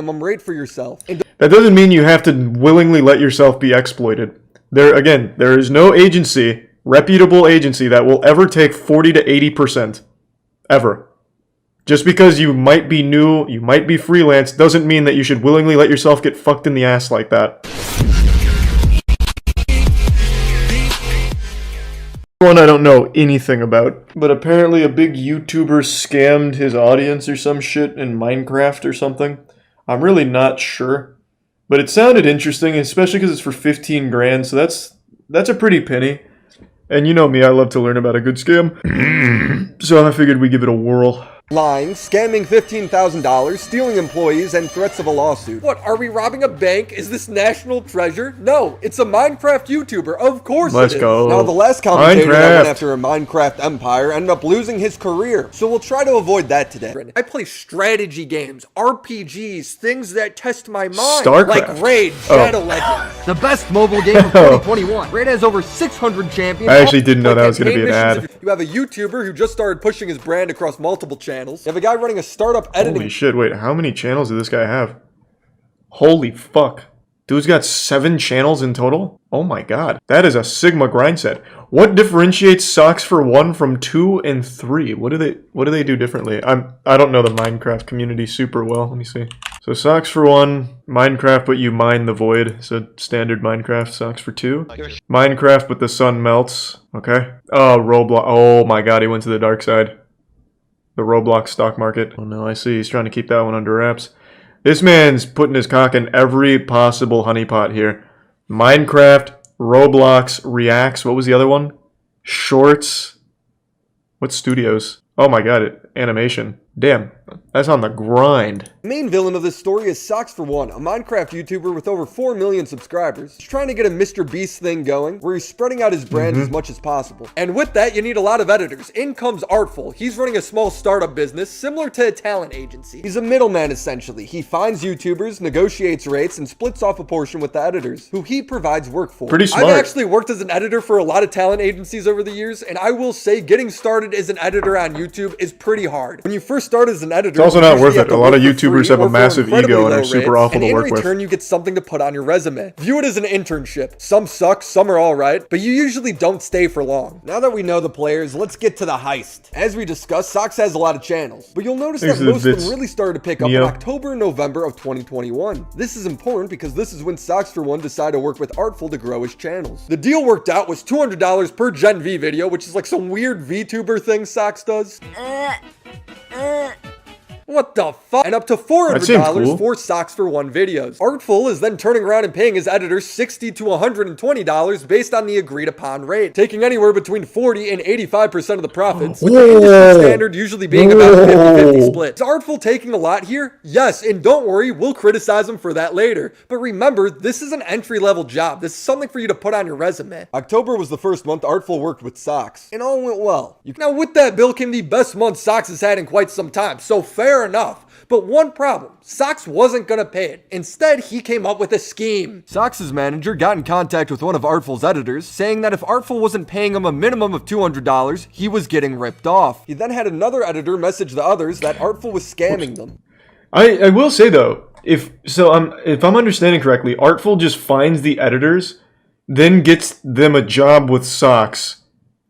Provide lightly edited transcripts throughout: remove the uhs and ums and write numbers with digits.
rate for yourself. That doesn't mean you have to willingly let yourself be exploited. There is no agency, reputable agency, that will ever take 40 to 80%. Ever. Just because you might be new, you might be freelance, doesn't mean that you should willingly let yourself get fucked in the ass like that. One I don't know anything about, but apparently a big YouTuber scammed his audience or some shit in Minecraft or something. I'm really not sure, but it sounded interesting, especially because it's for 15 grand, so that's a pretty penny. And you know me, I love to learn about a good scam, so I figured we'd give it a whirl. Lying, scamming $15,000, stealing employees, and threats of a lawsuit. What, are we robbing a bank? Is this national treasure? No, it's a Minecraft YouTuber. Of course Let's it is. go. Now, the last commentator that went after a Minecraft empire ended up losing his career, so we'll try to avoid that today. I play strategy games, RPGs, things that test my mind. StarCraft. Like Raid, Shadow Legends. The best mobile game of 2021. Raid has over 600 champions. I actually didn't know that was going to be an ad. You have a YouTuber who just started pushing his brand across multiple channels. You have a guy running a startup editing. Holy shit, wait, how many channels did this guy have? Holy fuck. Dude's got 7 channels in total? Oh my god. That is a Sigma grind set. What differentiates SocksFor1 from 2 and 3? What do they do differently? I don't know the Minecraft community super well. Let me see. So SocksFor1, Minecraft but you mine the void. So standard Minecraft. SocksFor2. Minecraft but the sun melts. Okay. Oh, Roblox. Oh my god, he went to the dark side. The Roblox stock market. Oh no, I see. He's trying to keep that one under wraps. This man's putting his cock in every possible honeypot here. Minecraft, Roblox, Reacts. What was the other one? Shorts. What studios? Oh my god, animation. Damn, that's on the grind. The main villain of this story is SocksFor1, a Minecraft YouTuber with over 4 million subscribers. He's trying to get a Mr. Beast thing going, where he's spreading out his brand as much as possible. And with that, you need a lot of editors. In comes Artful. He's running a small startup business, similar to a talent agency. He's a middleman, essentially. He finds YouTubers, negotiates rates, and splits off a portion with the editors, who he provides work for. Pretty smart. I've actually worked as an editor for a lot of talent agencies over the years, and I will say getting started as an editor on YouTube is pretty hard. When you first start as an editor, it's also not worth it. A lot of YouTubers have a massive ego and are super awful to work with. And in return, you get something to put on your resume. View it as an internship. Some suck, some are alright, but you usually don't stay for long. Now that we know the players, let's get to the heist. As we discussed, Socks has a lot of channels, but you'll notice that most of them really started to pick up in October and November of 2021. This is important because this is when SocksFor1 decided to work with Artful to grow his channels. The deal worked out was $200 per Gen V video, which is like some weird VTuber thing Socks does. What the fuck? And up to $400 for SocksFor1 videos. Artful is then turning around and paying his editors $60 to $120 based on the agreed upon rate, taking anywhere between 40 and 85% of the profits, with the industry standard usually being about a 50-50 split. Is Artful taking a lot here? Yes, and don't worry, we'll criticize him for that later. But remember, this is an entry-level job. This is something for you to put on your resume. October was the first month Artful worked with Socks, and all went well. Now with that bill came the best month Socks has had in quite some time, so fair enough. But one problem, Socks wasn't gonna pay it. Instead, he came up with a scheme. Socks' manager got in contact with one of Artful's editors, saying that if Artful wasn't paying him a minimum of $200, he was getting ripped off. He then had another editor message the others that Artful was scamming them. I will say though, if I'm understanding correctly, Artful just finds the editors, then gets them a job with Socks,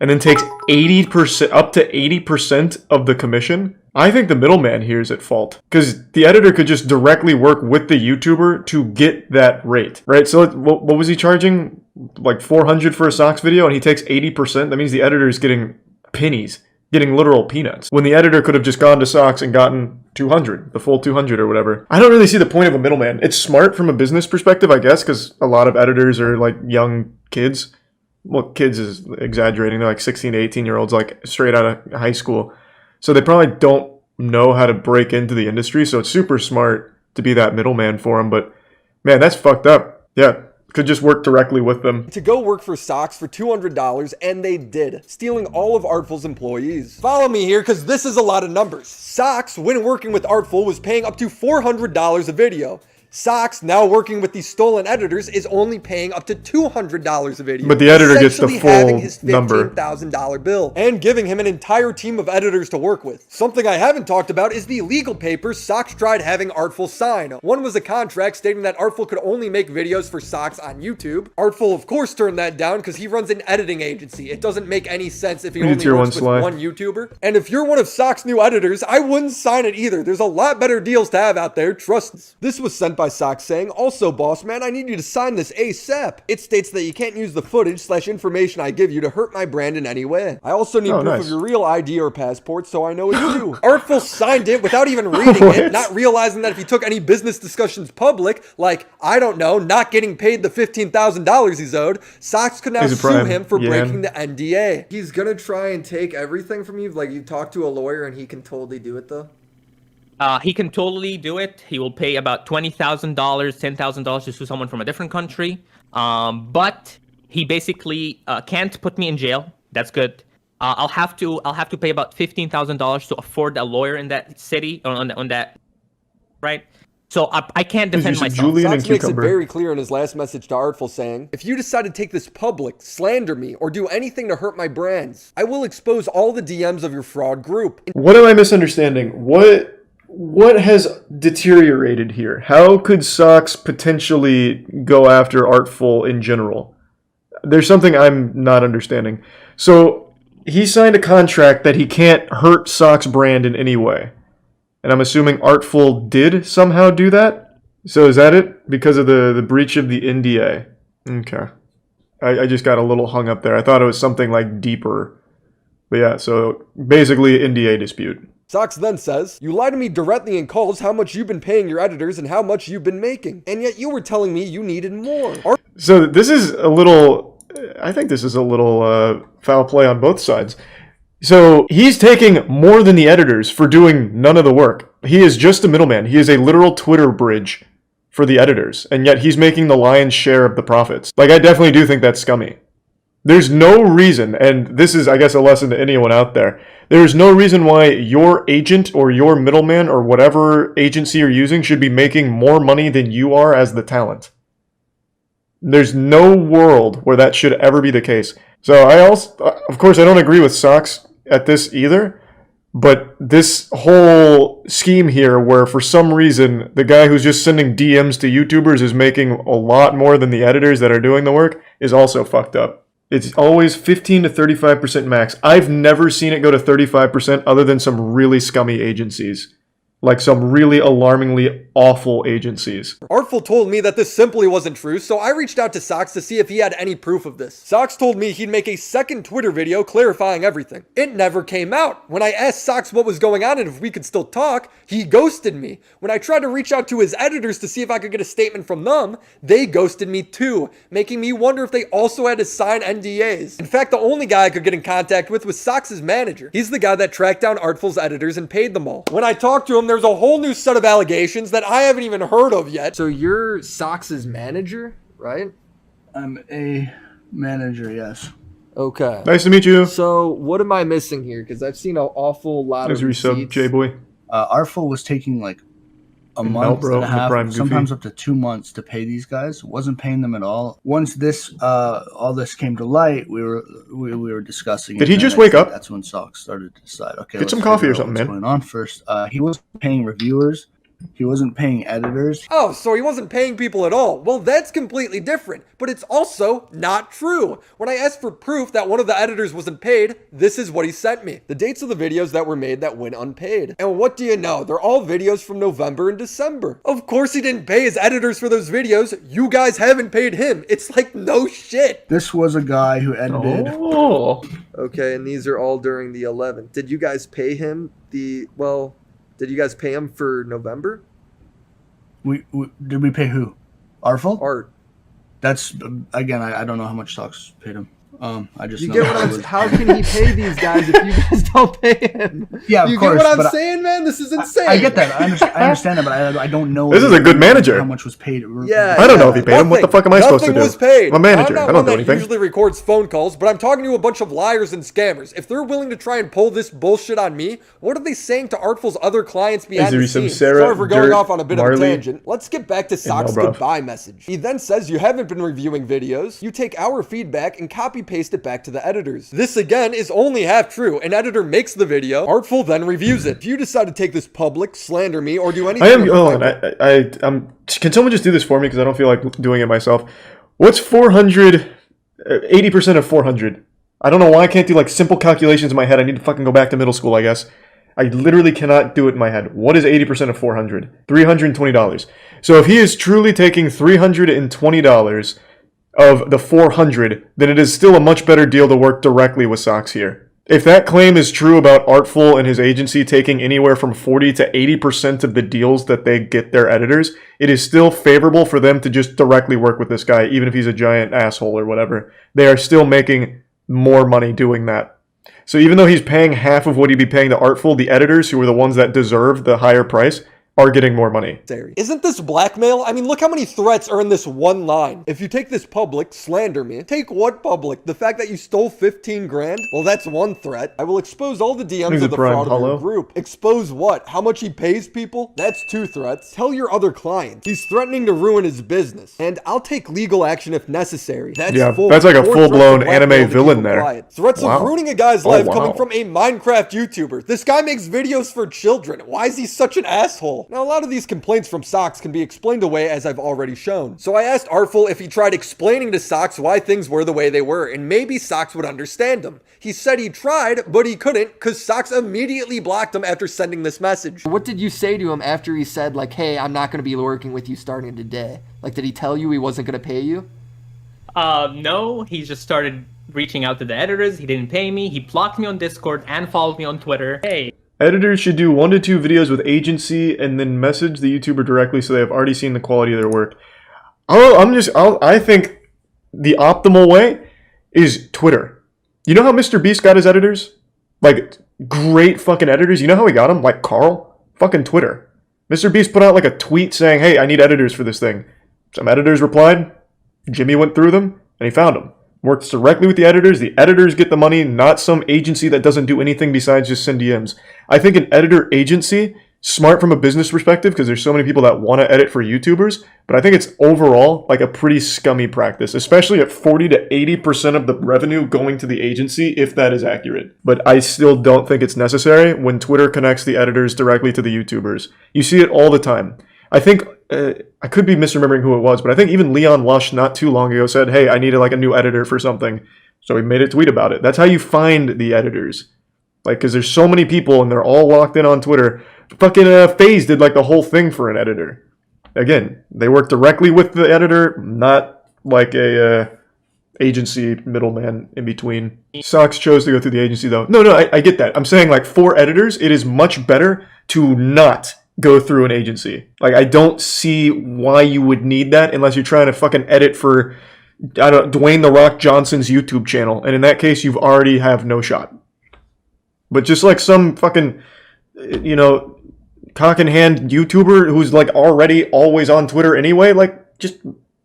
and then takes 80%, up to 80% of the commission. I think the middleman here is at fault, because the editor could just directly work with the YouTuber to get that rate, right? So what was he charging? Like $400 for a Socks video, and he takes 80%? That means the editor is getting pennies, getting literal peanuts, when the editor could have just gone to Socks and gotten 200, the full 200 or whatever. I don't really see the point of a middleman. It's smart from a business perspective, I guess, because a lot of editors are like young kids. Well, kids is exaggerating. They're like 16 to 18-year-olds, like straight out of high school. So they probably don't know how to break into the industry. So it's super smart to be that middleman for them. But man, that's fucked up. Yeah, could just work directly with them. To go work for Socks for $200, and they did, stealing all of Artful's employees. Follow me here, because this is a lot of numbers. Socks, when working with Artful, was paying up to $400 a video. Socks, now working with these stolen editors, is only paying up to $200 a video. But the editor gets the essentially having full his number. $15,000 bill and giving him an entire team of editors to work with. Something I haven't talked about is the legal papers Socks tried having Artful sign. One was a contract stating that Artful could only make videos for Socks on YouTube. Artful, of course, turned that down because he runs an editing agency. It doesn't make any sense if he only works with one YouTuber. And if you're one of Socks' new editors, I wouldn't sign it either. There's a lot better deals to have out there, trust us. This was sent by Socks saying, also, boss man, I need you to sign this ASAP. It states that you can't use the footage/information I give you to hurt my brand in any way. I also need proof of your real ID or passport so I know it's you. Artful signed it without even reading it, not realizing that if he took any business discussions public, like, I don't know, not getting paid the $15,000 he's owed, Socks could now sue him for breaking the NDA. He's gonna try and take everything from you, like you talk to a lawyer and he can totally do it though? He can totally do it. He will pay about $20,000, $10,000 to sue someone from a different country. But he basically can't put me in jail. That's good. I'll have to pay about $15,000 to afford a lawyer in that city on that, right? So I can't defend myself. Socks makes it very clear in his last message to Artful saying, if you decide to take this public, slander me, or do anything to hurt my brands, I will expose all the DMs of your fraud group. What am I misunderstanding? What has deteriorated here? How could Socks potentially go after Artful in general? There's something I'm not understanding. So he signed a contract that he can't hurt Socks' brand in any way. And I'm assuming Artful did somehow do that? So is that it? Because of the breach of the NDA? Okay. I just got a little hung up there. I thought it was something like deeper. But yeah, so basically NDA dispute. Socks then says, you lie to me directly in calls how much you've been paying your editors and how much you've been making. And yet you were telling me you needed more. So this is a little, I think this is a little foul play on both sides. So he's taking more than the editors for doing none of the work. He is just a middleman. He is a literal Twitter bridge for the editors. And yet he's making the lion's share of the profits. Like, I definitely do think that's scummy. There's no reason, and this is, I guess, a lesson to anyone out there. There's no reason why your agent or your middleman or whatever agency you're using should be making more money than you are as the talent. There's no world where that should ever be the case. So I also, of course, I don't agree with Socks at this either, but this whole scheme here where for some reason the guy who's just sending DMs to YouTubers is making a lot more than the editors that are doing the work is also fucked up. It's always 15 to 35% max. I've never seen it go to 35% other than some really scummy agencies. Like some really alarmingly awful agencies. Artful told me that this simply wasn't true, so I reached out to Socks to see if he had any proof of this. Socks told me he'd make a second Twitter video clarifying everything. It never came out. When I asked Socks what was going on and if we could still talk, he ghosted me. When I tried to reach out to his editors to see if I could get a statement from them, they ghosted me too, making me wonder if they also had to sign NDAs. In fact, the only guy I could get in contact with was Socks' manager. He's the guy that tracked down Artful's editors and paid them all. When I talked to him, there's a whole new set of allegations that I haven't even heard of yet. So you're Socks' manager, right? I'm a manager, yes. Okay. Nice to meet you. So what am I missing here? Because I've seen an awful lot of receipts. J-Boy. Artful was taking like a month and a half, sometimes up to 2 months to pay these guys. Wasn't paying them at all. Once this, all this came to light, we were discussing. Did he just wake up? That's when Socks started to decide. Okay, get some coffee or something, man. What's going on first? He wasn't paying reviewers. He wasn't paying editors. Oh, so he wasn't paying people at all. Well, that's completely different, but it's also not true. When I asked for proof that one of the editors wasn't paid, this is what he sent me. The dates of the videos that were made that went unpaid. And what do you know? They're all videos from November and December. Of course he didn't pay his editors for those videos. You guys haven't paid him. It's like no shit. This was a guy who edited. Oh. Okay, and these are all during the 11th. Did you guys pay him did you guys pay him for November? Did we pay who? Artful? Art. That's, again, I don't know how much Socks paid him. I just You know get what I'm how can he pay these guys if you guys don't pay him? Yeah, of you course, get what I'm saying, man? This is insane. I get that. I understand that, but I don't know. This is a good manager. How much was paid? Yeah, I don't know if he paid him. What the fuck am I supposed to do? Nothing was paid. I'm a manager. I'm not I don't one do that anything. usually records phone calls, but I'm talking to a bunch of liars and scammers. If they're willing to try and pull this bullshit on me, what are they saying to Artful's other clients behind the scenes? Sorry for going off on a bit of a tangent. Let's get back to Sock's goodbye message. He then says you haven't been reviewing videos. You take our feedback and copy paste it back to the editors. This again is only half true. An editor makes the video, Artful then reviews it. If you decide to take this public, slander me, or do anything, can someone just do this for me because I don't feel like doing it myself? What's 400? 80% of 400. I don't know why I can't do like simple calculations in my head. I need to fucking go back to middle school, I guess. I literally cannot do it in my head. What is 80% of 400? $320. So if he is truly taking $320 of the 400, then it is still a much better deal to work directly with Socks here. If that claim is true about Artful and his agency taking anywhere from 40 to 80% of the deals that they get their editors, it is still favorable for them to just directly work with this guy, even if he's a giant asshole or whatever. They are still making more money doing that. So even though he's paying half of what he'd be paying to Artful, the editors, who are the ones that deserve the higher price, are getting more money. Isn't this blackmail? I mean, look how many threats are in this one line. If you take this public, slander me. Take what public? The fact that you stole 15 grand? Well, that's one threat. I will expose all the DMs of the fraud of your group. Expose what? How much he pays people? That's 2 threats. Tell your other clients. He's threatening to ruin his business. And I'll take legal action if necessary. That's that's like a full-blown anime villain there. Threats of ruining a guy's life coming from a Minecraft YouTuber. This guy makes videos for children. Why is he such an asshole? Now, a lot of these complaints from Socks can be explained away, as I've already shown. So I asked Artful if he tried explaining to Socks why things were the way they were, and maybe Socks would understand him. He said he tried, but he couldn't, because Socks immediately blocked him after sending this message. What did you say to him after he said, like, hey, I'm not going to be working with you starting today? Like, did he tell you he wasn't going to pay you? No, he just started reaching out to the editors. He didn't pay me. He blocked me on Discord and followed me on Twitter. Hey. Editors should do 1 to 2 videos with agency and then message the YouTuber directly so they have already seen the quality of their work. I think the optimal way is Twitter. You know how Mr. Beast got his editors? Like, great fucking editors. You know how he got them? Like Carl? Fucking Twitter. Mr. Beast put out like a tweet saying, hey, I need editors for this thing. Some editors replied. Jimmy went through them and he found them. Works directly with the editors. The editors get the money, not some agency that doesn't do anything besides just send DMs. I think an editor agency, smart from a business perspective, because there's so many people that want to edit for YouTubers, but I think it's overall like a pretty scummy practice, especially at 40 to 80% of the revenue going to the agency, if that is accurate. But I still don't think it's necessary when Twitter connects the editors directly to the YouTubers. You see it all the time. I think, I could be misremembering who it was, but I think even Leon Lush not too long ago said, hey, I needed like a new editor for something. So he made a tweet about it. That's how you find the editors. Like, because there's so many people and they're all locked in on Twitter. Fucking FaZe did like the whole thing for an editor. Again, they work directly with the editor, not like a agency middleman in between. Socks chose to go through the agency though. No, I get that. I'm saying like for editors, it is much better to not go through an agency. Like, I don't see why you would need that unless you're trying to fucking edit for, I don't know, Dwayne The Rock Johnson's YouTube channel. And in that case, you've already have no shot. But just like some fucking, you know, cock in hand YouTuber who's like already always on Twitter anyway, like just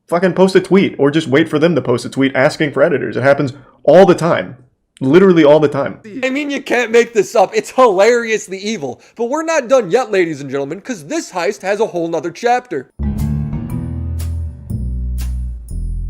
fucking post a tweet or just wait for them to post a tweet asking for editors. It happens all the time. Literally all the time. I mean, you can't make this up. It's hilariously evil. But we're not done yet, ladies and gentlemen, because this heist has a whole nother chapter.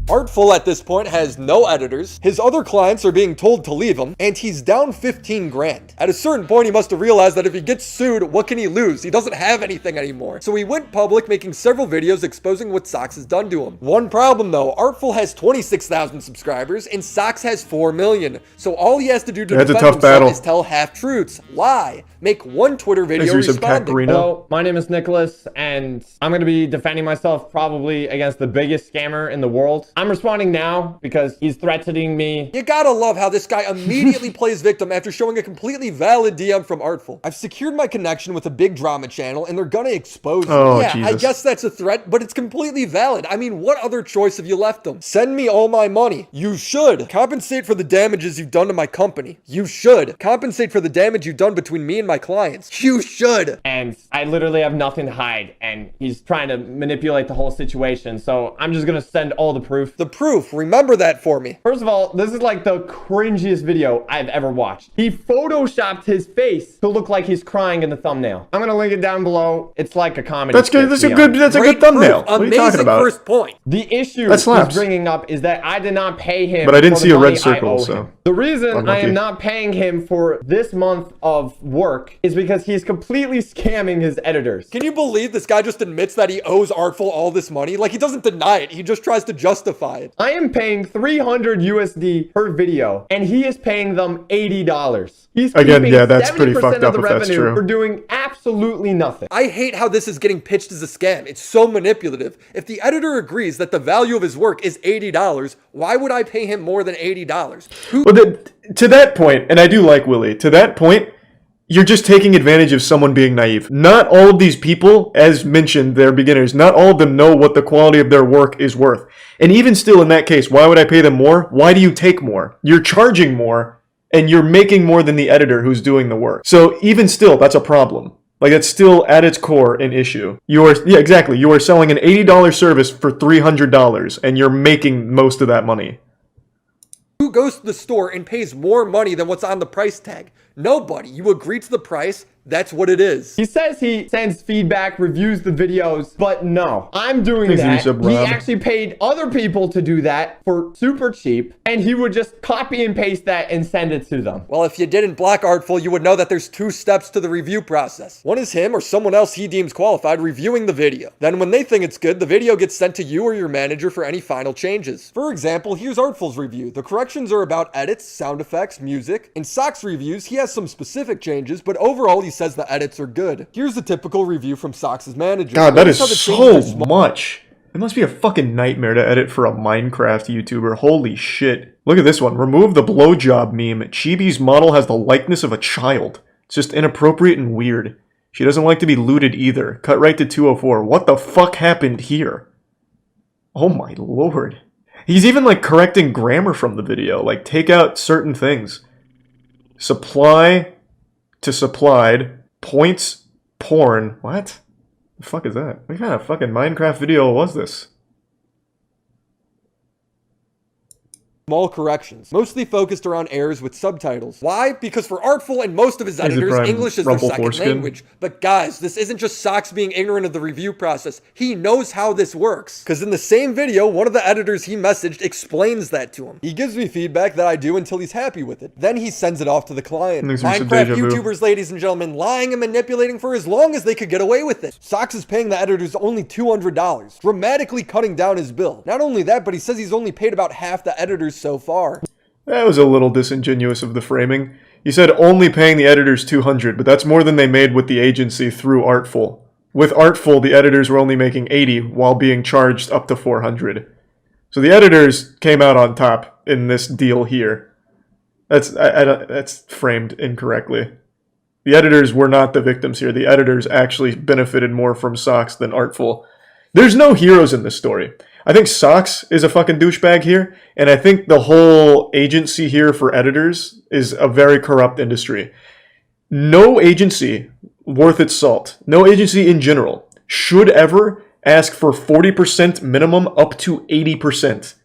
Artful at this point has no editors, his other clients are being told to leave him, and he's down 15 grand. At a certain point, he must have realized that if he gets sued, what can he lose? He doesn't have anything anymore. So he went public, making several videos exposing what Socks has done to him. One problem though, Artful has 26,000 subscribers, and Socks has 4 million. So all he has to do to defend himself is tell half-truths, lie, make one Twitter video responding. Hello, my name is Nicholas, and I'm going to be defending myself probably against the biggest scammer in the world. I'm responding now because he's threatening me. You gotta love how this guy immediately plays victim after showing a completely valid DM from Artful. I've secured my connection with a big drama channel and they're gonna expose me. Oh, yeah, Jesus. I guess that's a threat, but it's completely valid. I mean, what other choice have you left them? Send me all my money. You should. Compensate for the damages you've done to my company. You should. Compensate for the damage you've done between me and my clients. You should. And I literally have nothing to hide, and he's trying to manipulate the whole situation, so I'm just gonna send all the proof. The proof. Remember that for me. First of all, this is like the cringiest video I've ever watched. He photoshopped his face to look like he's crying in the thumbnail. I'm gonna link it down below. It's like a comedy. That's good. That's a good thumbnail. What are you talking about? First point. The issue That slaps. he's bringing up is that I did not pay him. But I didn't for see the a red money I circle, owe so him. The reason I unlucky. am not paying him for this month of work is because he's completely scamming his editors. Can you believe this guy just admits that he owes Artful all this money? Like, he doesn't deny it. He just tries to justify it. I am paying 300 USD per video, and he is paying them $80. He's Again, keeping yeah, that's pretty 70% fucked of up the if that's revenue true. for doing absolutely nothing. I hate how this is getting pitched as a scam. It's so manipulative. If the editor agrees that the value of his work is $80, why would I pay him more than $80? Well, to that point, and I do like Willie, to that point, you're just taking advantage of someone being naive. Not all of these people, as mentioned, they're beginners. Not all of them know what the quality of their work is worth. And even still, in that case, why would I pay them more? Why do you take more? You're charging more, and you're making more than the editor who's doing the work. So even still, that's a problem. Like, it's still, at its core, an issue. Yeah, exactly. You are selling an $80 service for $300, and you're making most of that money. Who goes to the store and pays more money than what's on the price tag? Nobody. You agree to the price. That's what it is. He says he sends feedback, reviews the videos, but no, I'm doing Thanks, that. Lisa, He Rob. actually paid other people to do that for super cheap, and he would just copy and paste that and send it to them. Well, if you didn't block Artful, you would know that there's 2 steps to the review process. One is him or someone else he deems qualified reviewing the video. Then when they think it's good, the video gets sent to you or your manager for any final changes. For example, here's Artful's review. The corrections are about edits, sound effects, music. In Sock's reviews, he has some specific changes, but overall he says the edits are good. Here's a typical review from Socks's manager. God, that is Notice how the changes so are small. much. It must be a fucking nightmare to edit for a Minecraft YouTuber. Holy shit. Look at this one. Remove the blowjob meme. Chibi's model has the likeness of a child. It's just inappropriate and weird. She doesn't like to be looted either. Cut right to 204. What the fuck happened here? Oh my lord. He's even like correcting grammar from the video. Like, take out certain things. Supply to supplied. Points porn. What? The fuck is that? What kind of fucking Minecraft video was this? Small corrections, mostly focused around errors with subtitles. Why? Because for Artful and most of his editors, Prime English is their Rumple second Foreskin? language. But guys, this isn't just Socks being ignorant of the review process. He knows how this works. Because in the same video, one of the editors he messaged explains that to him. He gives me feedback that I do until he's happy with it. Then he sends it off to the client. Thanks for some Minecraft deja vu. YouTubers, ladies and gentlemen, lying and manipulating for as long as they could get away with it. Socks is paying the editors only $200, dramatically cutting down his bill. Not only that, but he says he's only paid about half the editors so far. That was a little disingenuous of the framing. He said only paying the editors $200, but that's more than they made with the agency through Artful. With Artful, the editors were only making $80 while being charged up to $400. So the editors came out on top in this deal here. That's framed incorrectly. The editors were not the victims here. The editors actually benefited more from Socks than Artful. There's no heroes in this story. I think Socks is a fucking douchebag here, and I think the whole agency here for editors is a very corrupt industry. No agency worth its salt, no agency in general, should ever ask for 40% minimum up to 80%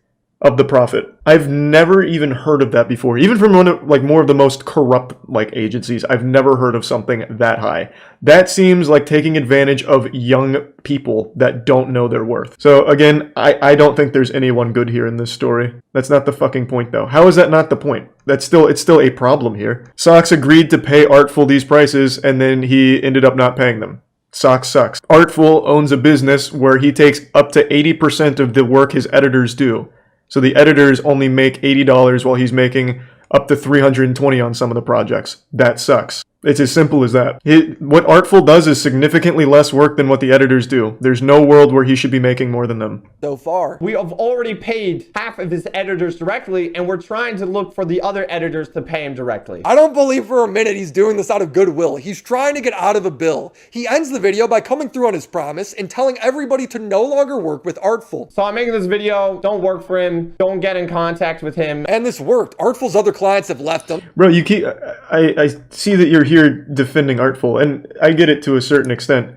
of the profit. I've never even heard of that before. Even from one of, like, more of the most corrupt, like, agencies, I've never heard of something that high. That seems like taking advantage of young people that don't know their worth. So again, I don't think there's anyone good here in this story. That's not the fucking point, though. How is that not the point? It's still a problem here. Socks agreed to pay Artful these prices, and then he ended up not paying them. Socks sucks. Artful owns a business where he takes up to 80% of the work his editors do. So the editors only make $80 while he's making up to $320 on some of the projects. That sucks. It's as simple as that. What Artful does is significantly less work than what the editors do. There's no world where he should be making more than them. So far. We have already paid half of his editors directly, and we're trying to look for the other editors to pay him directly. I don't believe for a minute he's doing this out of goodwill. He's trying to get out of a bill. He ends the video by coming through on his promise and telling everybody to no longer work with Artful. So I'm making this video. Don't work for him. Don't get in contact with him. And this worked. Artful's other clients have left him. Bro, you keep... I see that you're here defending Artful, and I get it to a certain extent,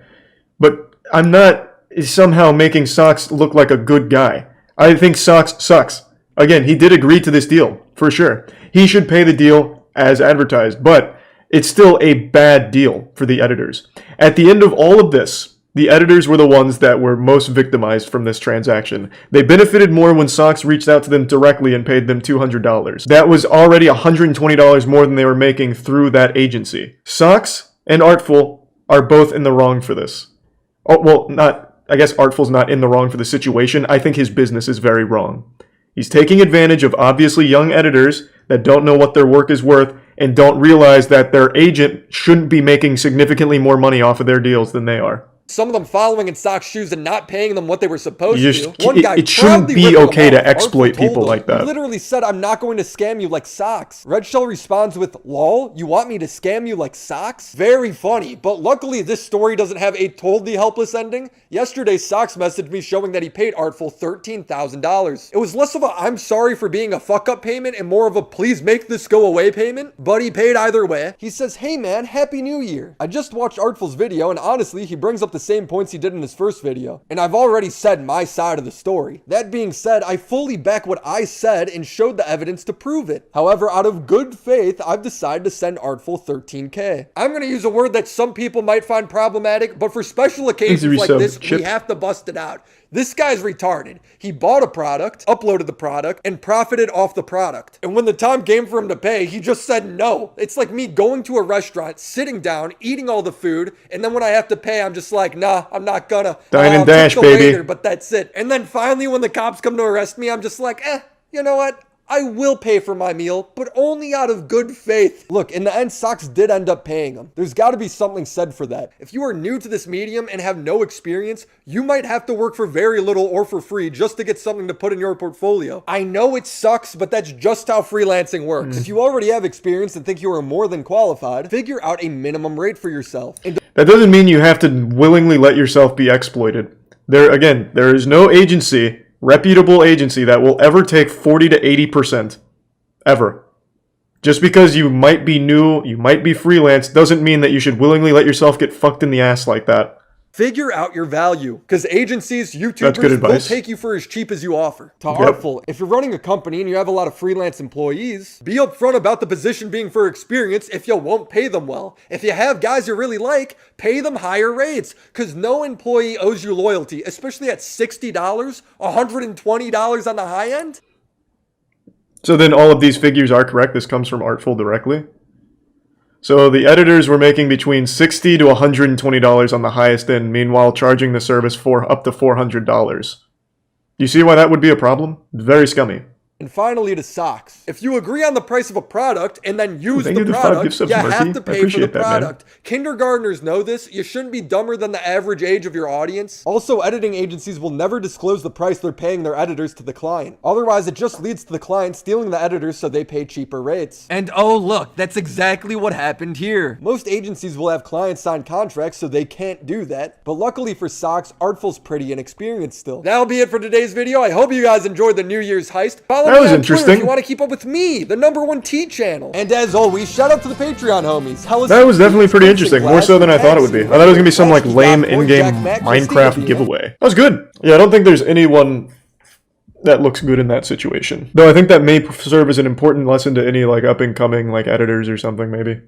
but I'm not somehow making Socks look like a good guy. I think Socks sucks. Again, he did agree to this deal, for sure. He should pay the deal as advertised, but it's still a bad deal for the editors. At the end of all of this, the editors were the ones that were most victimized from this transaction. They benefited more when Socks reached out to them directly and paid them $200. That was already $120 more than they were making through that agency. Socks and Artful are both in the wrong for this. Oh, well, I guess Artful's not in the wrong for the situation. I think his business is very wrong. He's taking advantage of obviously young editors that don't know what their work is worth and don't realize that their agent shouldn't be making significantly more money off of their deals than they are. Some of them following in Socks' shoes and not paying them what they were supposed to. It shouldn't be okay to exploit people like that. He literally said, I'm not going to scam you like Socks. Red Shell responds with, lol, you want me to scam you like Socks? Very funny, but luckily this story doesn't have a totally helpless ending. Yesterday, Socks messaged me showing that he paid Artful $13,000. It was less of a I'm sorry for being a fuck up payment and more of a please make this go away payment, but he paid either way. He says, hey man, Happy New Year. I just watched Artful's video and honestly, he brings up the same points he did in his first video, and I've already said my side of the story. That being said, I fully back what I said and showed the evidence to prove it. However, out of good faith, I've decided to send Artful $13K. I'm going to use a word that some people might find problematic, but for special occasions like this, we have to bust it out. This guy's retarded. He bought a product, uploaded the product, and profited off the product. And when the time came for him to pay, he just said no. It's like me going to a restaurant, sitting down, eating all the food, and then when I have to pay, I'm just like, nah, I'm not gonna. Dine and dash, baby. Later, but that's it. And then finally, when the cops come to arrest me, I'm just like, you know what? I will pay for my meal, but only out of good faith. Look, in the end, Socks did end up paying him. There's got to be something said for that. If you are new to this medium and have no experience, you might have to work for very little or for free just to get something to put in your portfolio. I know it sucks, but that's just how freelancing works. If you already have experience and think you are more than qualified, figure out a minimum rate for yourself. That doesn't mean you have to willingly let yourself be exploited. There is no agency, reputable agency, that will ever take 40 to 80%. Ever. Just because you might be new, you might be freelance, doesn't mean that you should willingly let yourself get fucked in the ass like that. Figure out your value, because agencies, YouTubers will take you for as cheap as you offer. To Artful, if you're running a company and you have a lot of freelance employees, be upfront about the position being for experience if you won't pay them well. If you have guys you really like, pay them higher rates, because no employee owes you loyalty, especially at $60, $120 on the high end. So then all of these figures are correct. This comes from Artful directly. So the editors were making between $60 to $120 on the highest end, meanwhile charging the service for up to $400. You see why that would be a problem? Very scummy. And finally to Socks. If you agree on the price of a product and then use the product, you have to pay for the product. Kindergartners know this. You shouldn't be dumber than the average age of your audience. Also, editing agencies will never disclose the price they're paying their editors to the client. Otherwise, it just leads to the client stealing the editors so they pay cheaper rates. And oh look, that's exactly what happened here. Most agencies will have clients sign contracts so they can't do that. But luckily for Socks, Artful's pretty inexperienced still. That'll be it for today's video. I hope you guys enjoyed the New Year's heist. That was interesting. If you want to keep up with me, the #1 tea channel. And as always, shout out to the Patreon homies. That was definitely pretty interesting, more so than I thought it would be. I thought it was going to be some like lame in-game Minecraft giveaway. That was good. Yeah, I don't think there's anyone that looks good in that situation. Though I think that may serve as an important lesson to any like up-and-coming like editors or something maybe.